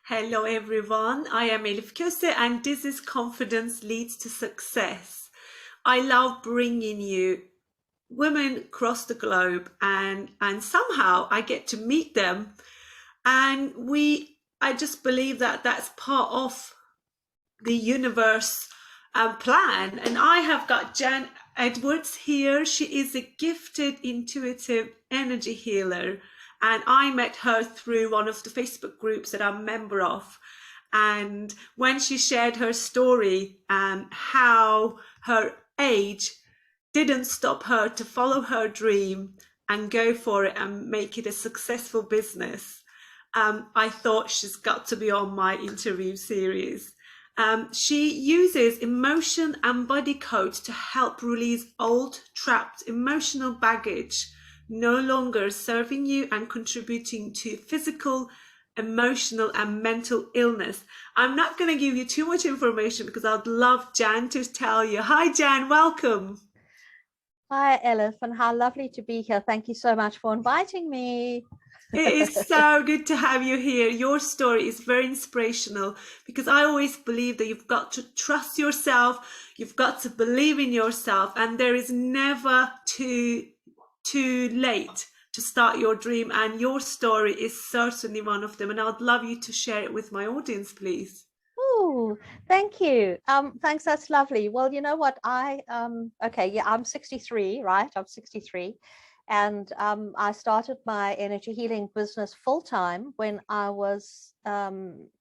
Hello, everyone. I am Elif and this is Confidence Leads to Success. I love bringing you women across the globe, and somehow I get to meet them, and I just believe that that's part of the universe plan. And I have got Jan Edwards here. She is a gifted, intuitive energy healer. And I met her through one of the Facebook groups that I'm a member of. And when she shared her story and how her age didn't stop her to follow her dream and go for it and make it a successful business, I thought she's got to be on my interview series. She uses emotion and body codes to help release old, trapped emotional baggage, no longer serving you and contributing to physical, emotional, and mental illness. I'm not going to give you too much information because I'd love Jan to tell you. Hi, Jan, welcome. Hi, Elif, and how lovely to be here. Thank you so much for inviting me. It is so good to have you here. Your story is very inspirational because I always believe that you've got to trust yourself, you've got to believe in yourself, and there is never too late to start your dream. And your story is certainly one of them. And I'd love you to share it with my audience, please. Oh, thank you. Thanks, that's lovely. Well, you know what? Okay, yeah, I'm 63, right? I'm 63. And I started my energy healing business full time when I was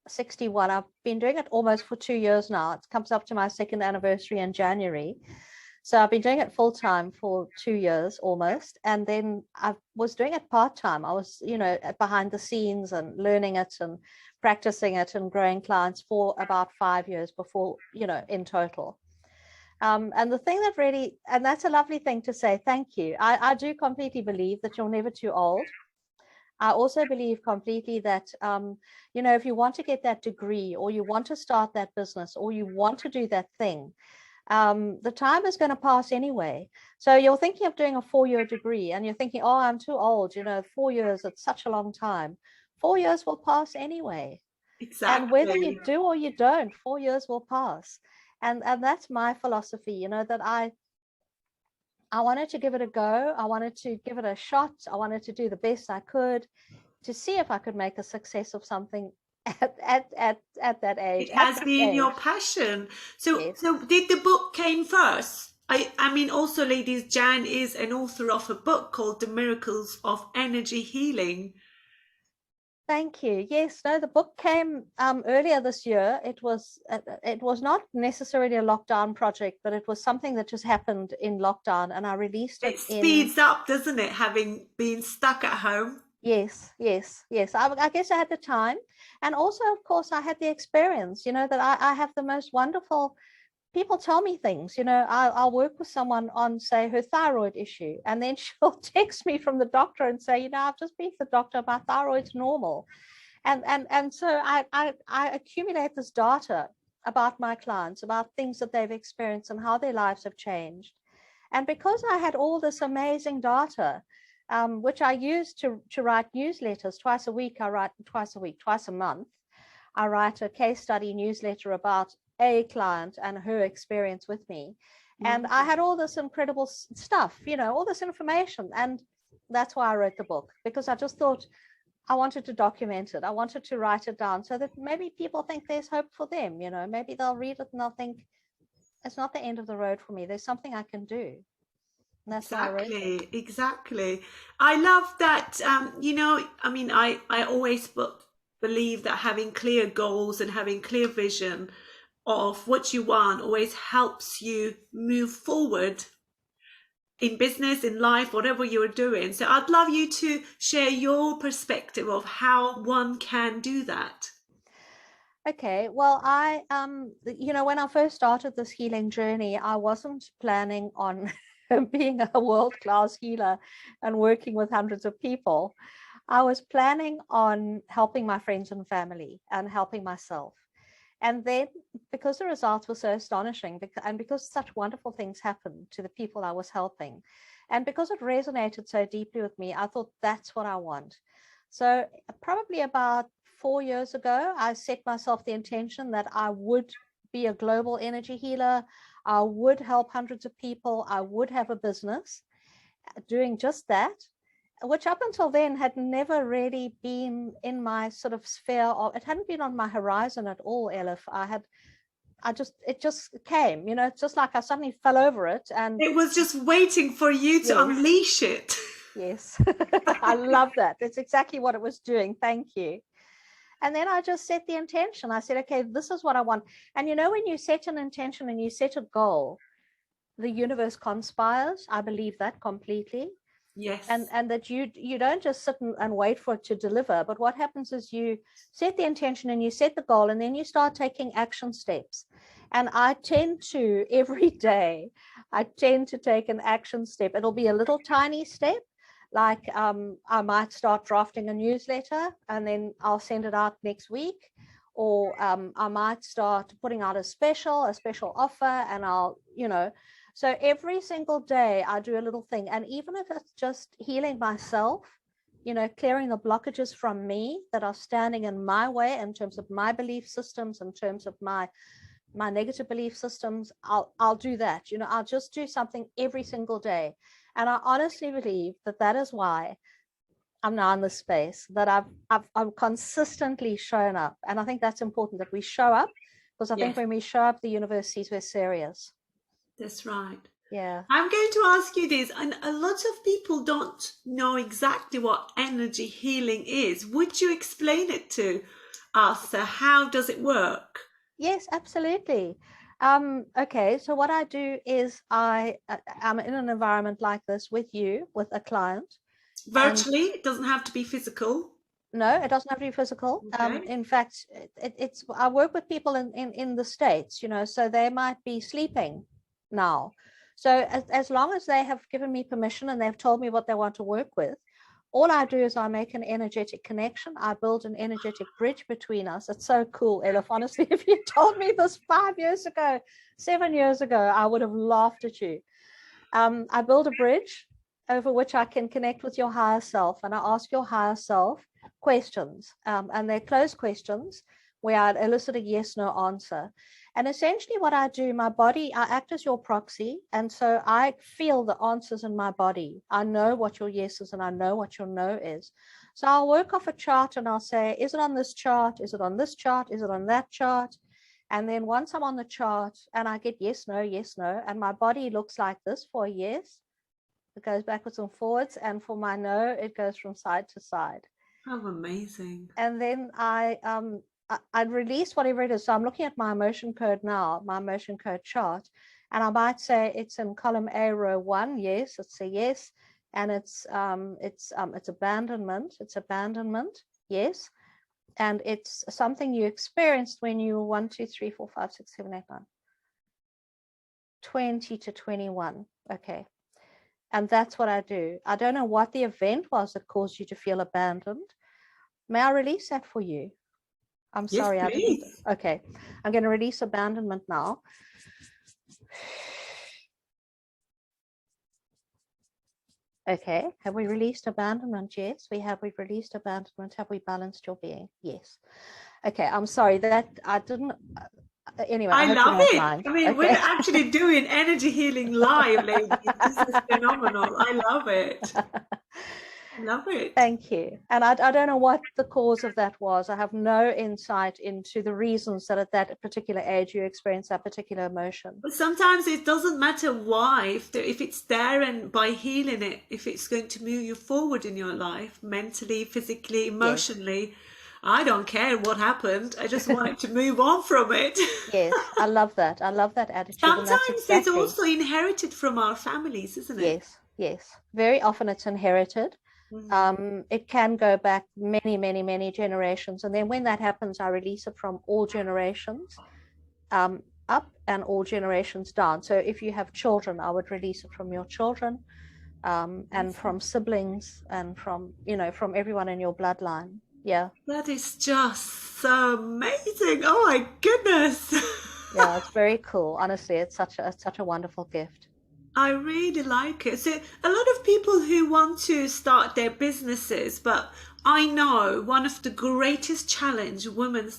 61. I've been doing it almost for 2 years now. It comes up to my second anniversary in January. So I've been doing it full time for 2 years almost. And then I was doing it part time. I was, behind the scenes and learning it and practicing it and growing clients for about 5 years before, in total. And the thing that really, and that's a lovely thing to say, thank you. I do completely believe that you're never too old. I also believe completely that, if you want to get that degree or you want to start that business or you want to do that thing, the time is going to pass anyway. So you're thinking of doing a 4-year degree and you're thinking, oh, I'm too old, 4 years, it's such a long time. 4 years will pass anyway. Exactly. And whether you do or you don't, 4 years will pass. And that's my philosophy, that I wanted to give it a go. I wanted to give it a shot. I wanted to do the best I could to see if I could make a success of something at that age. It has been your passion. Yes. So did the book came first? I mean, also, ladies, Jan is an author of a book called The Miracles of Energy Healing. Thank you. Yes, no, the book came earlier this year. It was not necessarily a lockdown project, but it was something that just happened in lockdown, and I released it. It speeds up, doesn't it, having been stuck at home? Yes, yes, yes. I guess I had the time, and also, of course, I had the experience. That I have the most wonderful people tell me things. I'll work with someone on, say, her thyroid issue, and then she'll text me from the doctor and say, I've just been to the doctor, my thyroid's normal. And so I accumulate this data about my clients, about things that they've experienced and how their lives have changed. And because I had all this amazing data, which I use to write newsletters twice a week, twice a month, I write a case study newsletter about a client and her experience with me. And I had all this incredible stuff, all this information. And that's why I wrote the book, because I just thought I wanted to document it. I wanted to write it down so that maybe people think there's hope for them. Maybe they'll read it and they'll think it's not the end of the road for me. There's something I can do. And that's why I wrote it. Exactly. I love that. I mean, I always believe that having clear goals and having clear vision of what you want always helps you move forward in business, in life, whatever you're doing. So I'd love you to share your perspective of how one can do that. Okay, well, when I first started this healing journey, I wasn't planning on being a world-class healer and working with hundreds of people. I was planning on helping my friends and family and helping myself. And then, because the results were so astonishing, and because such wonderful things happened to the people I was helping, and because it resonated so deeply with me, I thought that's what I want. So probably about 4 years ago, I set myself the intention that I would be a global energy healer. I would help hundreds of people. I would have a business doing just that, which up until then had never really been in my sort of sphere of, it hadn't been on my horizon at all, Elif. It just came, it's just like I suddenly fell over it. And It was just waiting for you to yes, unleash it. yes, I love that. That's exactly what it was doing. Thank you. And then I just set the intention. I said, okay, this is what I want. And when you set an intention and you set a goal, the universe conspires. I believe that completely. Yes. And that you don't just sit and wait for it to deliver, but what happens is you set the intention and you set the goal, and then you start taking action steps. And I tend to, every day, I tend to take an action step. It'll be a little tiny step, like I might start drafting a newsletter and then I'll send it out next week. Or I might start putting out a special offer, and I'll, so every single day I do a little thing. And even if it's just healing myself, clearing the blockages from me that are standing in my way in terms of my belief systems, in terms of my negative belief systems, I'll do that. I'll just do something every single day. And I honestly believe that is why I'm now in this space, that I've consistently shown up. And I think that's important, that we show up, because I think when we show up, the universe sees we're serious. That's right. Yeah. I'm going to ask you this, and a lot of people don't know exactly what energy healing is. Would you explain it to us? How does it work? Yes, absolutely. Okay, so what I do is I'm in an environment like this with you, with a client. Virtually, it doesn't have to be physical. No, it doesn't have to be physical. Okay. In fact, I work with people in the States, so they might be sleeping now. So as long as they have given me permission and they've told me what they want to work with, all I do is I make an energetic connection. I build an energetic bridge between us. It's so cool, Elif. Honestly, if you told me this 5 years ago, 7 years ago, I would have laughed at you. I build a bridge over which I can connect with your higher self, and I ask your higher self questions, and they're closed questions where I'd elicit a yes, no answer. And essentially what I do, my body, I act as your proxy. And so I feel the answers in my body. I know what your yes is and I know what your no is. So I'll work off a chart and I'll say, is it on this chart? Is it on this chart? Is it on that chart? And then once I'm on the chart and I get yes, no, and my body looks like this for a yes, it goes backwards and forwards. And for my no, it goes from side to side. How amazing. And then I'd release whatever it is. So I'm looking at my emotion code now, my emotion code chart, and I might say it's in column A, row 1. Yes, it's a yes. And it's abandonment. It's abandonment. Yes. And it's something you experienced when you were 1, 2, 3, 4, 5, 6, 7, 8, 9, 20 to 21. Okay. And that's what I do. I don't know what the event was that caused you to feel abandoned. May I release that for you? I'm sorry, I didn't. Okay, I'm going to release abandonment now. Okay, have we released abandonment? Yes, we have. We've released abandonment. Have we balanced your being? Yes. Okay, I'm sorry that I didn't. Anyway, I love it. Mind. I mean, okay. We're actually doing energy healing live, ladies. This is phenomenal. I love it. Love it. Thank you. And I don't know what the cause of that was. I have no insight into the reasons that at that particular age you experience that particular emotion. But sometimes it doesn't matter why. If it's there, and by healing it, if it's going to move you forward in your life, mentally, physically, emotionally, yes. I don't care what happened. I just want it to move on from it. Yes, I love that. I love that attitude. Sometimes it's also inherited from our families, isn't it? Yes, yes. Very often it's inherited. It can go back many, many, many generations. And then when that happens, I release it from all generations up and all generations down. So if you have children, I would release it from your children and from siblings and from, from everyone in your bloodline. Yeah. That is just so amazing. Oh my goodness. Yeah, it's very cool. Honestly, it's such a wonderful gift. I really like it. So a lot of people who want to start their businesses but I know one of the greatest challenge women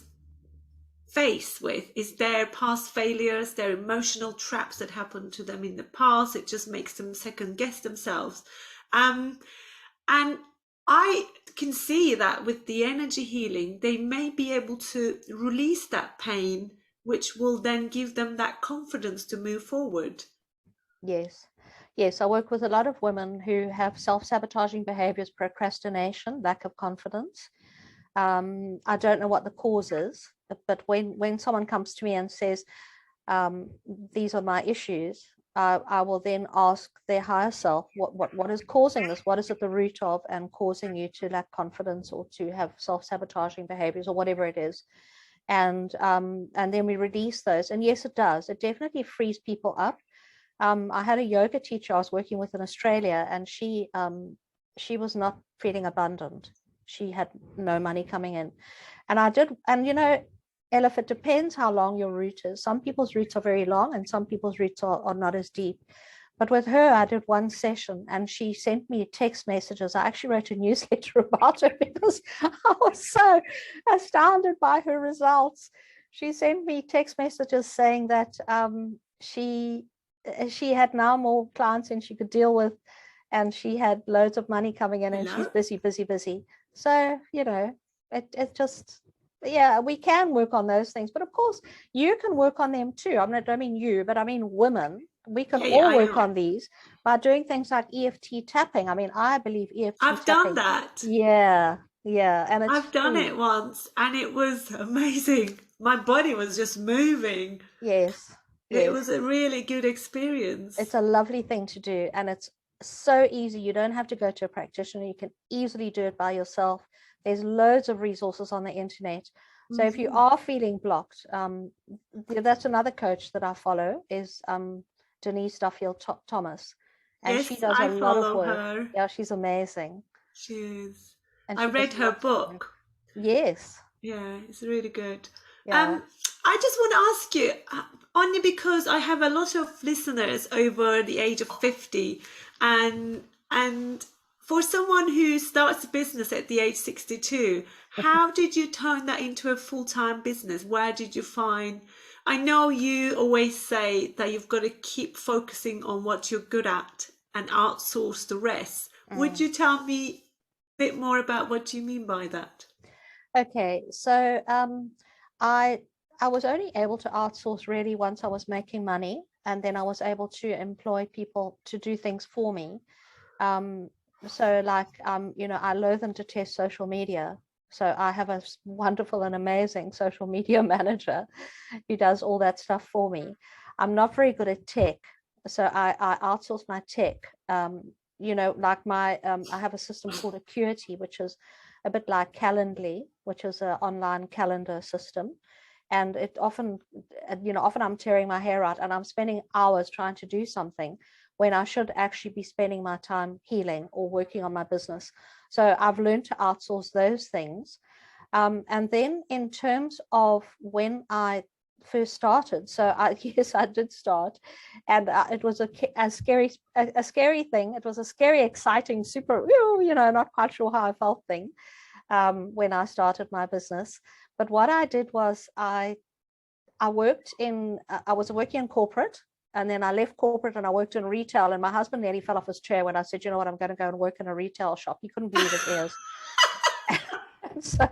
face with is their past failures, their emotional traps that happened to them in the past. It just makes them second guess themselves. Um, and I can see that with the energy healing, they may be able to release that pain, which will then give them that confidence to move forward. Yes. Yes, I work with a lot of women who have self-sabotaging behaviors, procrastination, lack of confidence. I don't know what the cause is, but when someone comes to me and says, these are my issues, I will then ask their higher self, what is causing this? What is at the root of and causing you to lack confidence or to have self-sabotaging behaviors or whatever it is? And then we release those. And yes, it does. It definitely frees people up. I had a yoga teacher I was working with in Australia, and she was not feeling abundant. She had no money coming in. And Elif, it depends how long your route is. Some people's routes are very long and some people's routes are not as deep. But with her, I did one session and she sent me text messages. I actually wrote a newsletter about her because I was so astounded by her results. She sent me text messages saying that she had now more clients than she could deal with, and she had loads of money coming in, and she's Hello? busy, busy, busy. So, it just, yeah, we can work on those things. But of course, you can work on them too. I don't mean you, but I mean women. We can Yeah, yeah, all I work know. on these by doing things like EFT tapping. I mean, I believe EFT I've done tapping. that. Yeah, yeah, and it's I've done free. it once and it was amazing. My body was just moving. Yes, It was yes. a really good experience. It's a lovely thing to do, and it's so easy. You don't have to go to a practitioner. You can easily do it by yourself. There's loads of resources on the internet. So if you Mhm. are feeling blocked, that's another coach that I follow is Denise Duffield Thomas, and she Yes, does a I lot of follow work. her. Yeah, she's amazing, She is. and I she does read her lots of work. book. Yes, Yeah, it's really good. yeah. I just want to ask you, only because I have a lot of listeners over the age of 50, and for someone who starts a business at the age 62, how did you turn that into a full-time business? Where did you find? I know you always say that you've got to keep focusing on what you're good at and outsource the rest. Would Mm. you tell me a bit more about what you mean by that? Okay, so I I was only able to outsource really once I was making money, and then I was able to employ people to do things for me. Um, so like I loathe and detest social media. So I have a wonderful and amazing social media manager who does all that stuff for me. I'm not very good at tech, so I outsource my tech. Like I have a system called Acuity, which is a bit like Calendly, which is an online calendar system. And it often I'm tearing my hair out and I'm spending hours trying to do something when I should actually be spending my time healing or working on my business. So I've learned to outsource those things. And then in terms of when I first started, yes, I did start, and it was a scary thing. It was a scary, exciting, super, not quite sure how I felt thing when I started my business. But what I did was I was working in corporate, and then I left corporate and I worked in retail, and my husband nearly fell off his chair when I said, you know what, I'm going to go and work in a retail shop. He couldn't believe his ears. And so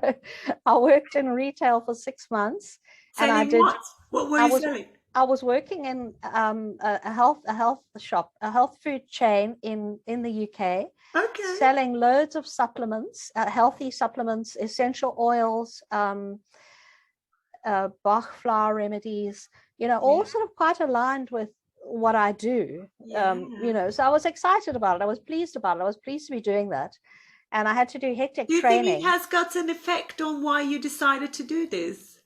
I worked in retail for 6 months, and Selling what? What were I you was selling? I was working in a health shop, a health food chain in the UK, Okay. selling loads of supplements, healthy supplements, essential oils, Bach flower remedies, Yeah. all sort of quite aligned with what I do. Yeah. So I was excited about it. I was pleased about it. I was pleased to be doing that. And I had to do hectic Do you think it training. has got an effect on why you decided to do this?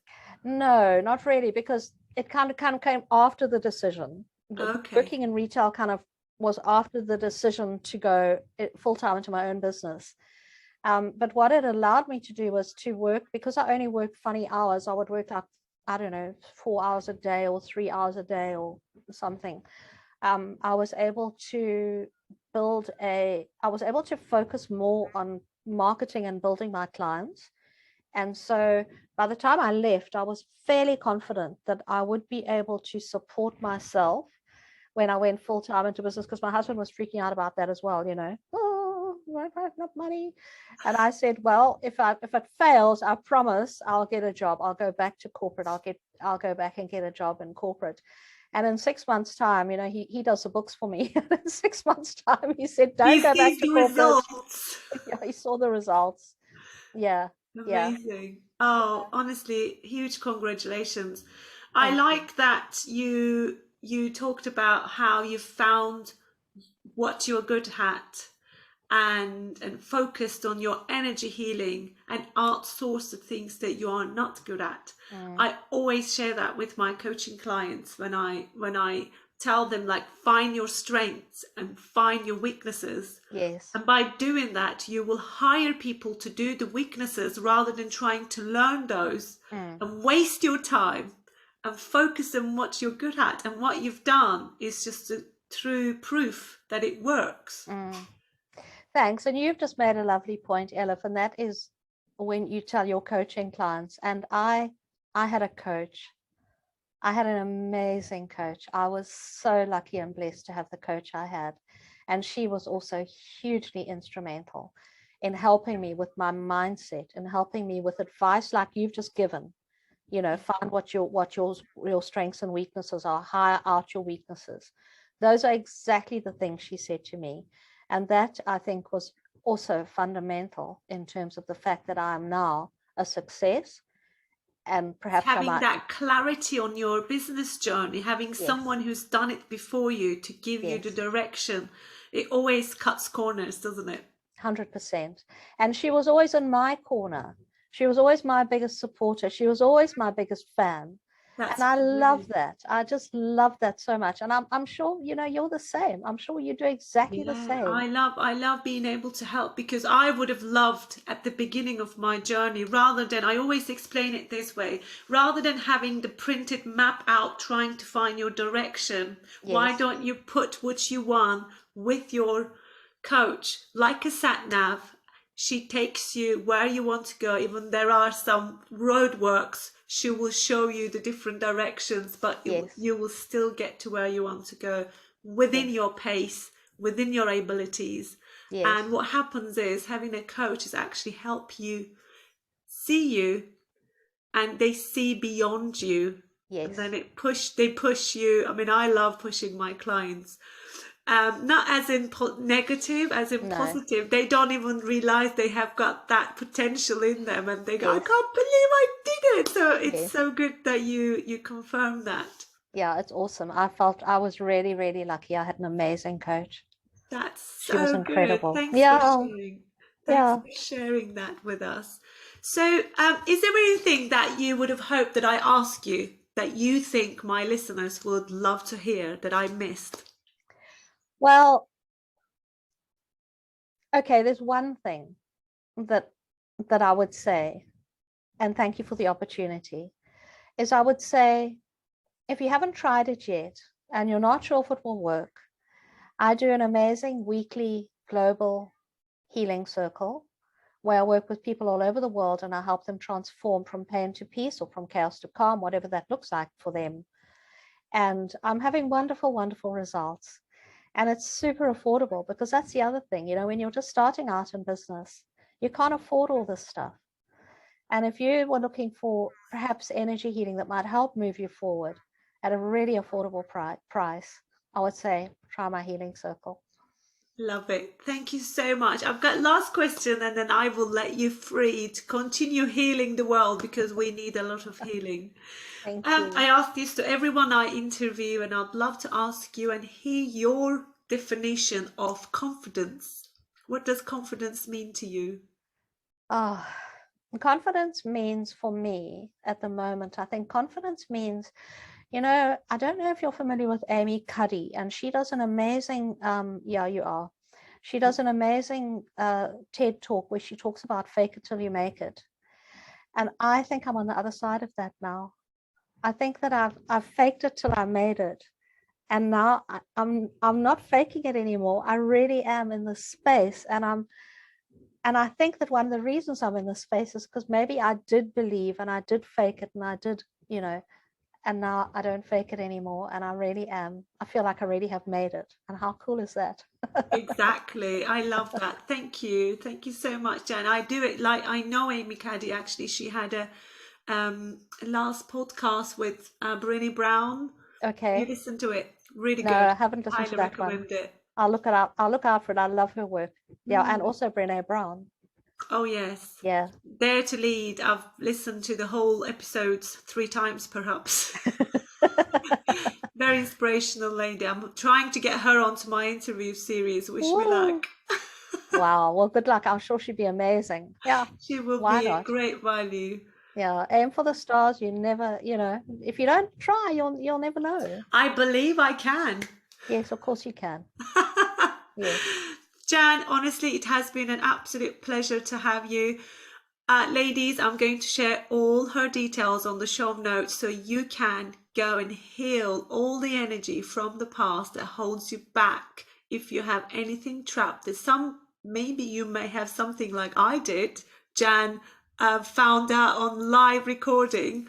No, not really, because it kind of came after the decision. Okay. Working in retail kind of was after the decision to go full time into my own business. But what it allowed me to do was to work, because I only work funny hours. I would work like, I don't know, 4 hours a day or 3 hours a day or something. I was able to focus more on marketing and building my clients. And so by the time I left, I was fairly confident that I would be able to support myself when I went full time into business, because my husband was freaking out about that as well, oh, I don't have enough money. And I said, well, if it fails, I promise I'll get a job. I'll go back to corporate. I'll go back and get a job in corporate. And in 6 months' time, he does the books for me. In 6 months' time, he said, don't go back Sees to the corporate. results. Yeah, he saw the results. Yeah. Yeah. Amazing. Oh, honestly, huge congratulations. I Thank you. like that you talked about how you found what you're good at and focused on your energy healing and outsource the things that you are not good at. I always share that with my coaching clients when I tell them, like, find your strengths and find your weaknesses. Yes. And by doing that, you will hire people to do the weaknesses rather than trying to learn those and waste your time and focus on what you're good at. And what you've done is just a true proof that it works. Thanks. And you've just made a lovely point, Elif, and that is when you tell your coaching clients. And I had a coach. I had an amazing coach. I was so lucky and blessed to have the coach I had. And she was also hugely instrumental in helping me with my mindset and helping me with advice like you've just given. Find what your strengths and weaknesses are, hire out your weaknesses. Those are exactly the things she said to me. And that, I think, was also fundamental in terms of the fact that I am now a success. And perhaps I Having might, that clarity on your business journey, having yes, someone who's done it before you to give you the yes, direction, it always cuts corners, doesn't it? 100%. And she was always in my corner. She was always my biggest supporter. She was always my biggest fan. And That's I love brilliant. that. I just love that so much. And I'm sure, you're the same. I'm sure you do exactly the Yeah, same. I love being able to help, because I would have loved at the beginning of my journey, rather than, I always explain it this way, rather than having the printed map out trying to find your direction, why Yes, don't you put what you want with your coach like a sat nav? She takes you where you want to go. Even there are some roadworks, she will show you the different directions, but yes, you will still get to where you want to go within yes, your pace, within your abilities. yes, And what happens is, having a coach is actually help you see you, and they see beyond you, and then yes. they push you. I mean, I love pushing my clients, not as in negative, as in No, positive. They don't even realize they have got that potential in them, and they go, I yes, can't believe I did it. So it's yes. so good that you confirm that. Yeah, it's awesome. I felt I was really, really lucky. I had an amazing coach. That's She was so good. incredible. Thanks for Yeah, sharing. Thanks yeah. for sharing that with us. So, is there anything that you would have hoped that I asked you that you think my listeners would love to hear that I missed? Well, okay, there's one thing that I would say, and thank you for the opportunity, is I would say if you haven't tried it yet and you're not sure if it will work, I do an amazing weekly global healing circle where I work with people all over the world and I help them transform from pain to peace or from chaos to calm, whatever that looks like for them. And I'm having wonderful, wonderful results. And it's super affordable, because that's the other thing, when you're just starting out in business, you can't afford all this stuff. And if you were looking for perhaps energy healing that might help move you forward at a really affordable price, I would say try my healing circle. Love it. Thank you so much. I've got last question, and then I will let you free to continue healing the world, because we need a lot of healing. Thank I you. ask this to everyone I interview, and I'd love to ask you and hear your definition of confidence. What does confidence mean to you? Oh, confidence means, for me at the moment, I think confidence means, I don't know if you're familiar with Amy Cuddy, and she does an amazing, yeah, you are. She does an amazing TED talk where she talks about fake it till you make it. And I think I'm on the other side of that now. I think that I've faked it till I made it. And now I'm not faking it anymore. I really am in this space, and And I think that one of the reasons I'm in this space is because maybe I did believe and I did fake it and I did, and now I don't fake it anymore. And I really am. I feel like I really have made it. And how cool is that? Exactly. I love that. Thank you. Thank you so much, Jen. I do it like I know Amy Caddy actually. She had a last podcast with Brené Brown. You Okay. listen to it. Really No, good. I haven't listened to Highly that one. recommend it. I'll look it up. I'll look out for it. I love her work. Yeah. And Mm. also Brene Brown. Oh yes. Yeah. Dare to Lead. I've listened to the whole episodes 3 times perhaps. Very inspirational lady. I'm trying to get her onto my interview series. Wish me Woo. luck. Wow. Well, good luck. I'm sure she'd be amazing. Yeah. She will Why be a not? great value. Yeah. Aim for the stars. You never, if you don't try, you'll never know. I believe I can. Yes, of course you can. Yes. Jan, honestly, it has been an absolute pleasure to have you. Ladies, I'm going to share all her details on the show notes so you can go and heal all the energy from the past that holds you back. If you have anything trapped, maybe you may have something like I did, Jan, found out on live recording